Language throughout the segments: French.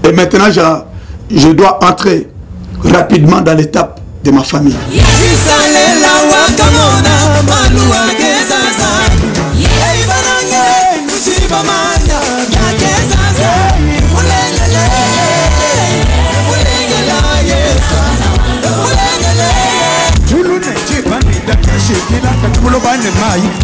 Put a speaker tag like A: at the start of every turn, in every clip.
A: Et maintenant, je dois entrer rapidement dans l'étape de ma famille.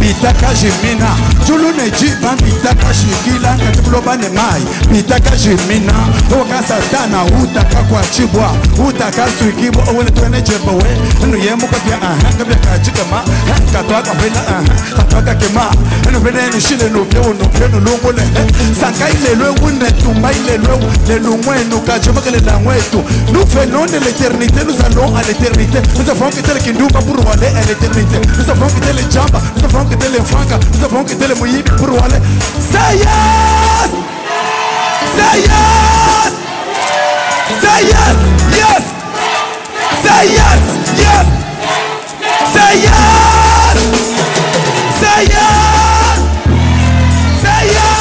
B: Pitaka jimina tulune jiba pitaka shikila katulobane mai pitaka jimina oka satana utaka kwa chibwa utaka suikibo wala tuene jebawe anu yemu kwa pia kabla kachikama katwaka pena katwaka kema anu pena ni shile no peno lungole sankai le lwe wune tumbai le lwe no kachoma kale la mwetu nous venons de l'éternité nous allons à l'éternité nous avons quitté le kindumba pour aller à l'éternité nous avons quitté les jamba nous avons quitté les francs nous avons quitté les moyens pour aller. Say yes! Say yes! Say yes! Yes! Say yes! Yes! Say yes! Say yes! Say yes!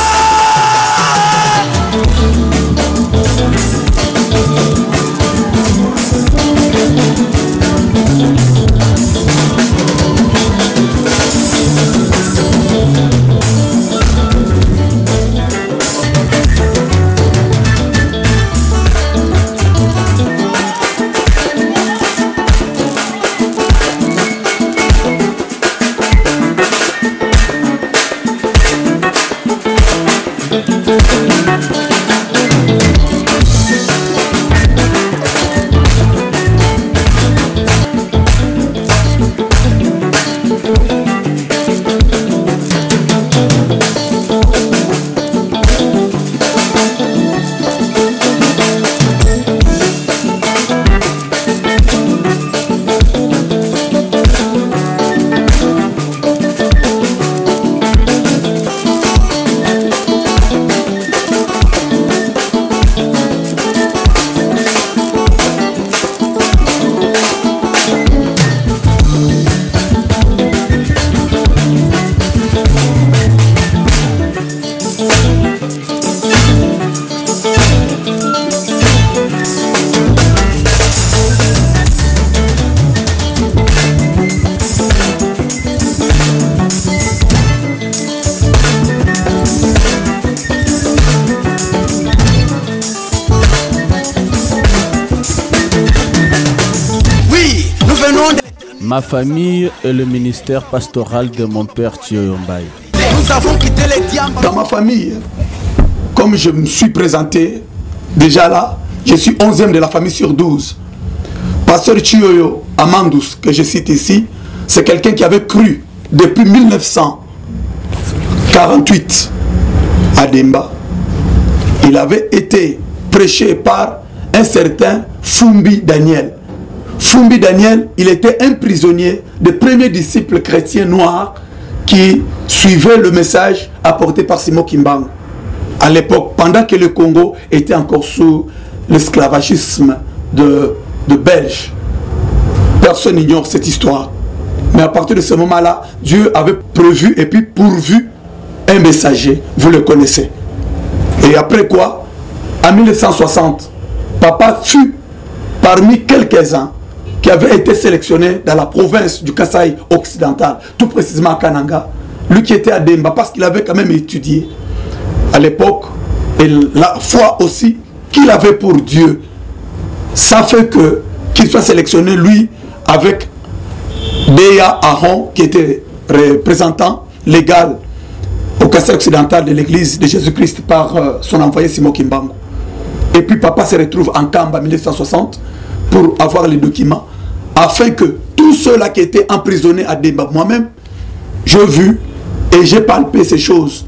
C: Ma famille et le ministère pastoral de mon père Thioyombaye.
B: Nous avons quitté les diamants.
A: Dans ma famille, comme je me suis présenté, déjà là, je suis 11e de la famille sur 12. Pasteur Thioyo Amandous, que je cite ici, c'est quelqu'un qui avait cru depuis 1948 à Demba. Il avait été prêché par un certain Fumbi Daniel. Fumbi Daniel, il était un prisonnier des premiers disciples chrétiens noirs qui suivaient le message apporté par Simon Kimbangu. À l'époque, pendant que le Congo était encore sous l'esclavagisme de Belges. Personne n'ignore cette histoire. Mais à partir de ce moment-là, Dieu avait prévu et puis pourvu un messager. Vous le connaissez. Et après quoi, en 1960, papa fut parmi quelques-uns qui avait été sélectionné dans la province du Kasaï occidental, tout précisément à Kananga, lui qui était à Demba, parce qu'il avait quand même étudié à l'époque, et la foi aussi qu'il avait pour Dieu, ça fait qu'il soit sélectionné, lui, avec Béa Aron, qui était représentant légal au Kasaï occidental de l'église de Jésus-Christ par son envoyé Simon Kimbangu. Et puis papa se retrouve en Kamba en 1960 pour avoir les documents, afin que tous ceux-là qui étaient emprisonnés à Demba, moi-même, j'ai vu et j'ai palpé ces choses,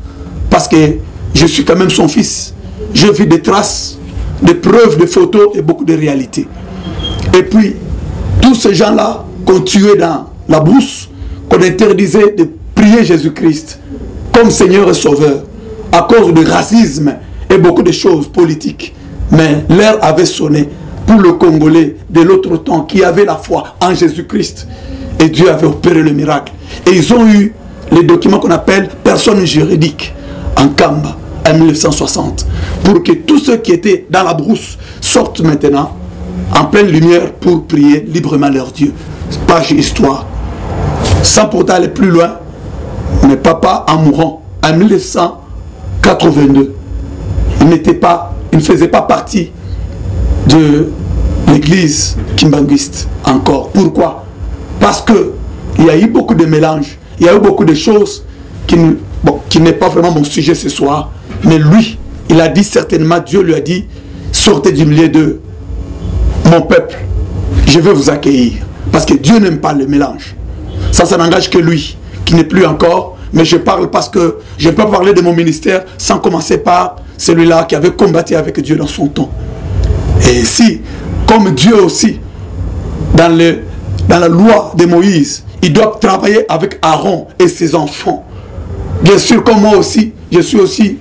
A: parce que je suis quand même son fils. J'ai vu des traces, des preuves, des photos et beaucoup de réalités. Et puis, tous ces gens-là qu'on tuait dans la brousse, qu'on interdisait de prier Jésus-Christ comme Seigneur et Sauveur, à cause du racisme et beaucoup de choses politiques. Mais l'heure avait sonné pour le Congolais de l'autre temps qui avait la foi en Jésus-Christ. Et Dieu avait opéré le miracle. Et ils ont eu les documents qu'on appelle personnes juridiques en Kamba, en 1960, pour que tous ceux qui étaient dans la brousse sortent maintenant en pleine lumière pour prier librement leur Dieu. Page histoire. Sans pourtant aller plus loin, mais papa, en mourant en 1982, il ne faisait pas partie de l'église kimbanguiste encore. Pourquoi? Parce que il y a eu beaucoup de mélanges, il y a eu beaucoup de choses qui n'est pas vraiment mon sujet ce soir, mais lui, il a dit certainement, Dieu lui a dit, sortez du milieu de mon peuple, je veux vous accueillir, parce que Dieu n'aime pas le mélange. Ça n'engage que lui, qui n'est plus encore, mais je parle parce que je ne peux pas parler de mon ministère sans commencer par celui-là qui avait combattu avec Dieu dans son temps. Et si, comme Dieu aussi, dans la loi de Moïse, il doit travailler avec Aaron et ses enfants. Bien sûr, comme moi aussi, je suis aussi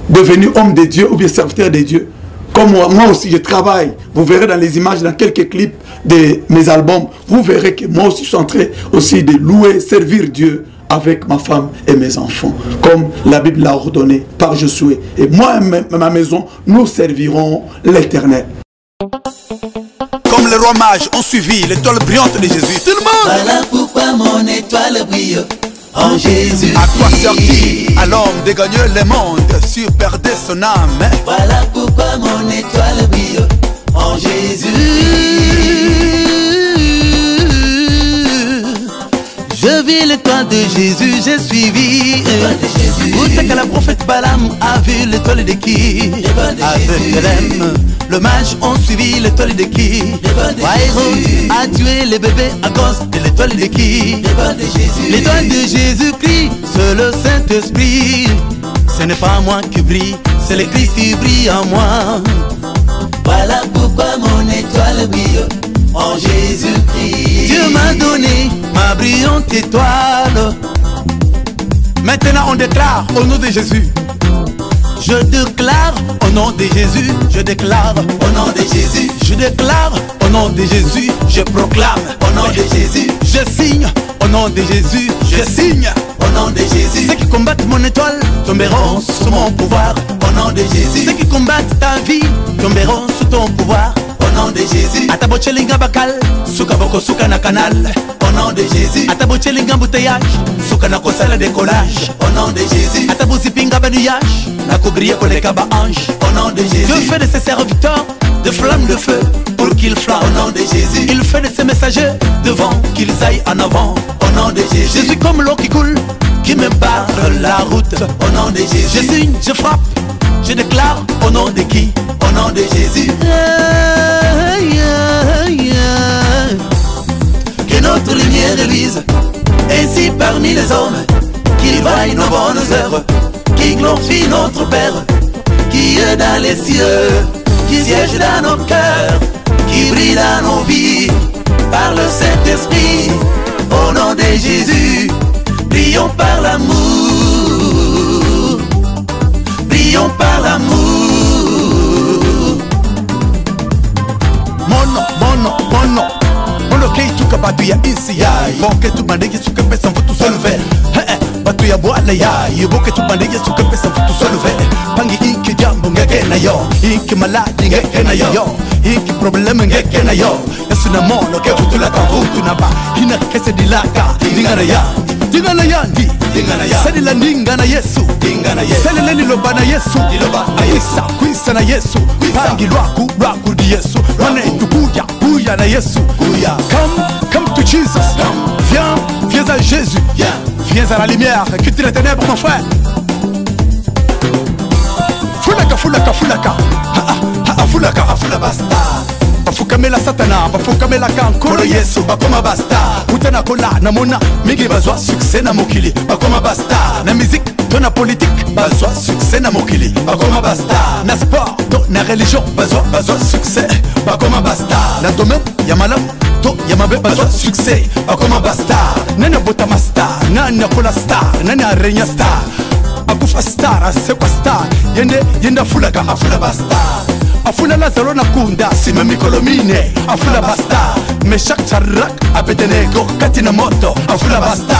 A: devenu homme de Dieu ou bien serviteur de Dieu. Comme moi aussi, je travaille. Vous verrez dans les images, dans quelques clips de mes albums, vous verrez que moi aussi, je suis en train aussi de louer, servir Dieu avec ma femme et mes enfants, comme la Bible l'a ordonné par Josué. Et moi et ma maison, nous servirons l'Éternel.
B: Comme les rois mages ont suivi l'étoile brillante de Jésus. Tout le monde!
D: Voilà pourquoi mon étoile brille en Jésus.
B: À quoi sert-il à l'homme de gagner le monde sur perdre son âme?
D: Voilà pourquoi mon étoile brille en Jésus. Je vis l'étoile de Jésus, j'ai suivi. Où c'est que la prophète Balaam a vu l'étoile de qui? Avec Hélène, le mage ont suivi l'étoile de qui? Hérode a tué les bébés à cause de l'étoile de qui? L'étoile de Jésus-Christ, c'est le Saint-Esprit. Ce n'est pas moi qui brille, c'est le Christ qui brille en moi. Voilà pourquoi mon étoile brille en Jésus-Christ. Dieu m'a donné ma brillante étoile.
B: Maintenant on déclare au nom de Jésus.
D: Je déclare au nom de Jésus. Je déclare au nom de Jésus.
B: Je déclare au nom de Jésus.
D: Je proclame au nom de Jésus.
B: Je signe au nom de Jésus. Je signe
D: au nom de Jésus.
B: Ceux qui combattent mon étoile tomberont sous mon pouvoir.
D: Au nom de Jésus.
B: Ceux qui combattent ta vie tomberont sous ton pouvoir.
D: Au nom de Jésus.
B: Atabochelinga bakal, suka boko suka na canal.
D: Au nom de Jésus.
B: Atabochelinga bouteillage, suka na kosala décollage.
D: Au nom de Jésus.
B: Atabozipinga banuage, na koubria koleka ba ange.
D: Au nom de Jésus.
B: Dieu fait de ses serviteurs de flammes de feu pour qu'ils flamment.
D: Au nom de Jésus.
B: Il fait de ses messagers devant qu'ils aillent en avant.
D: Au nom de Jésus.
B: Je suis comme l'eau qui coule, qui me barre la route.
D: Au nom de Jésus.
B: Je signe, je frappe, je déclare au nom de qui?
D: Au nom de Jésus. Que notre lumière luise ainsi parmi les hommes, qu'il vaille nos bonnes œuvres, qui glorifie notre Père, qui est dans les cieux, qui siège dans nos cœurs, qui brille dans nos vies, par le Saint-Esprit, au nom de Jésus, brillons par l'amour, brillons par l'amour.
B: Mono kei tuka batu ya insi yai boke tu bandege suka pesa mfutu solve batu ya bwala yai boke tu bandege suka pesa mfutu solve pangi iki jambo ngeke na yo iki maladi ngeke na yo iki probleme ngeke na yo yesu na mono ke futu la kafutu na ba hina kese dilaka dingana ya dingana yandi dingana ya seli la ninga na Yesu dingana Yesu seli leni loba na Yesu diloba ayisa kwisa na Yesu pangi lwaku di Yesu wane tukuya kuya na Yesu kuya. Come to Jesus. Viens à Jésus. Viens à la lumière. Quitte les ténèbres, mon frère. Fulaka. Fulaka basta. Bafukamela satana, bafukamela kankolo Yesu, bakoma basta. Utana kola na mona, mingi bazwa succès na mokili, bakoma basta. Na musique, to na politique, bazwa succès na mokili, bakoma basta. Na sport, to na religion, bazwa succès, bakoma basta. Na domaine, ya malamu, to ya mabe bazwa succès, bakoma basta. Nana bota master, nana kola star, nana renya star. Akufa star, asekwa star, yenda fulaka, afula basta. Afula Lazaro na kunda sima mikolo mine afula basta me chaque charak abedenego katina moto afula basta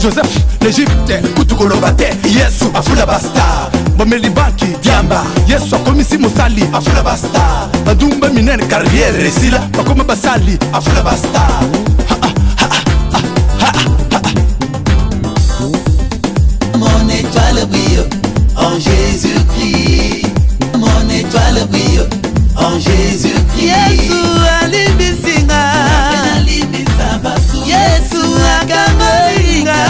B: Joseph, l'Égypte, Kutukolobate, Yesu, Afula Basta, Bomeli Baki, Diamba, Yesu, Akomisi Mosali, Afula Basta, Badumba Minen, Carrière, Sila, Bakoma Basali, Afula Basta.
D: Mon étoile brille en Jésus-Christ. Mon étoile brille en Jésus-Christ. Yesu alibisinga, Yesu akangolinga,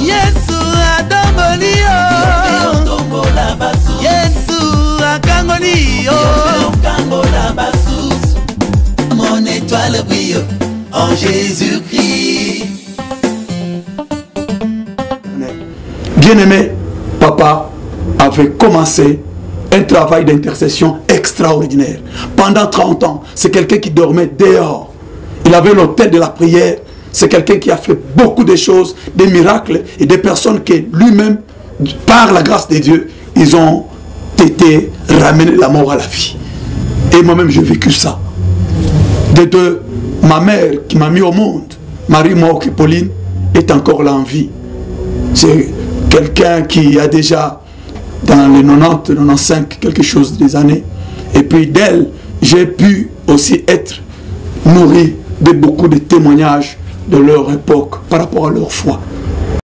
D: Yesu adongolio, Yesu akangolio. Mon étoile brille en Jésus-Christ.
A: Bien-aimé, papa avait commencé un travail d'intercession extraordinaire. Pendant 30 ans, c'est quelqu'un qui dormait dehors. Il avait l'hôtel de la prière. C'est quelqu'un qui a fait beaucoup de choses, des miracles et des personnes que lui-même, par la grâce de Dieu, ils ont été ramenés la mort à la vie. Et moi-même, j'ai vécu ça. De ma mère qui m'a mis au monde, Marie Moke Pauline, est encore là en vie. C'est quelqu'un qui a déjà, dans les 90, 95, quelque chose des années. Et puis d'elle, j'ai pu aussi être nourri de beaucoup de témoignages de leur époque par rapport à leur foi.